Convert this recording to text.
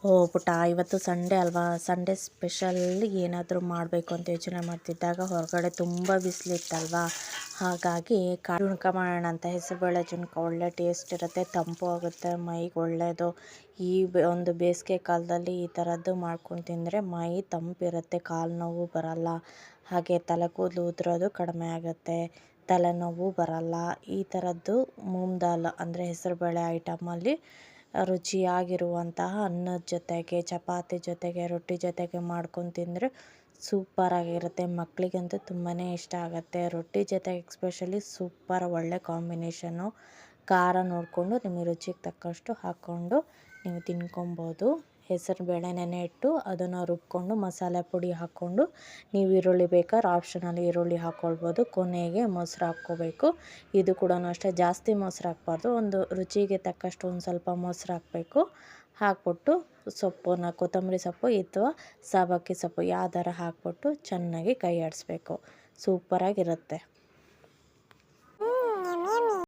ಓ ಪುಟ್ಟ, ಇವತ್ತು ಸಂಡೇ ಅಲ್ವಾ, ಸಂಡೇ ಸ್ಪೆಷಲ್ ಏನಾದರೂ ಮಾಡಬೇಕು ಅಂತ ಯೋಚನೆ ಮಾಡ್ತಿದ್ದಾಗ ಹೊರಗಡೆ ತುಂಬ ಬಿಸಿಲಿತ್ತಲ್ವಾ, ಹಾಗಾಗಿ ಜುಣ್ಕ ಮಾಡೋಣ ಅಂತ. ಹೆಸರುಬೇಳೆ ಜುಣ್ಕ ಒಳ್ಳೆ ಟೇಸ್ಟ್ ಇರುತ್ತೆ, ತಂಪು ಆಗುತ್ತೆ, ಮೈಗೆ ಒಳ್ಳೆಯದು. ಈ ಒಂದು ಬೇಸಿಗೆ ಕಾಲದಲ್ಲಿ ಈ ಥರದ್ದು ಮಾಡ್ಕೊಂಡು ತಿಂದರೆ ಮೈ ತಂಪಿರುತ್ತೆ, ಕಾಲು ನೋವು ಬರಲ್ಲ, ಹಾಗೆ ತಲೆ ಕೂದಲು ಉದುರೋದು ಕಡಿಮೆ ಆಗುತ್ತೆ, ತಲೆನೋವು ಬರಲ್ಲ. ಈ ಥರದ್ದು ಮೂಂಗ್ ದಾಲ್ ಅಂದರೆ ಹೆಸರುಬೇಳೆ ಐಟಮಲ್ಲಿ ರುಚಿಯಾಗಿರುವಂತಹ ಅನ್ನದ ಜೊತೆಗೆ, ಚಪಾತಿ ಜೊತೆಗೆ, ರೊಟ್ಟಿ ಜೊತೆಗೆ ಮಾಡ್ಕೊಂಡು ತಿಂದರೆ ಸೂಪರಾಗಿರುತ್ತೆ. ಮಕ್ಕಳಿಗಂತೂ ತುಂಬಾ ಇಷ್ಟ ಆಗುತ್ತೆ. ರೊಟ್ಟಿ ಜೊತೆಗೆ ಎಕ್ಸ್ಪೆಷಲಿ ಸೂಪರ್, ಒಳ್ಳೆ ಕಾಂಬಿನೇಷನ್ನು. ಖಾರ ನೋಡಿಕೊಂಡು ನಿಮಗೆ ರುಚಿಗೆ ತಕ್ಕಷ್ಟು ಹಾಕ್ಕೊಂಡು ನೀವು ತಿನ್ಕೊಬೋದು. ಹೆಸರುಬೇಳೆ ನೆನೆ ಇಟ್ಟು ಅದನ್ನು ರುಬ್ಕೊಂಡು ಮಸಾಲೆ ಪುಡಿ ಹಾಕ್ಕೊಂಡು, ನೀವು ಈರುಳ್ಳಿ ಬೇಕಾದ್ರೆ ಆಪ್ಷನಲ್ಲಿ ಈರುಳ್ಳಿ ಹಾಕ್ಕೊಳ್ಬೋದು. ಕೊನೆಗೆ ಮೊಸರು ಹಾಕ್ಕೋಬೇಕು. ಇದು ಕೂಡ ಅಷ್ಟೇ, ಜಾಸ್ತಿ ಮೊಸರು ಹಾಕ್ಬಾರ್ದು, ಒಂದು ರುಚಿಗೆ ತಕ್ಕಷ್ಟು ಒಂದು ಸ್ವಲ್ಪ ಮೊಸರು ಹಾಕಬೇಕು. ಹಾಕ್ಬಿಟ್ಟು ಸೊಪ್ಪನ್ನ, ಕೊತ್ತಂಬರಿ ಸೊಪ್ಪು ಅಥವಾ ಸಬ್ಬಕ್ಕಿ ಸೊಪ್ಪು ಯಾವ್ದಾರ ಹಾಕ್ಬಿಟ್ಟು ಚೆನ್ನಾಗಿ ಕೈ ಆಡಿಸ್ಬೇಕು. ಸೂಪರಾಗಿರುತ್ತೆ.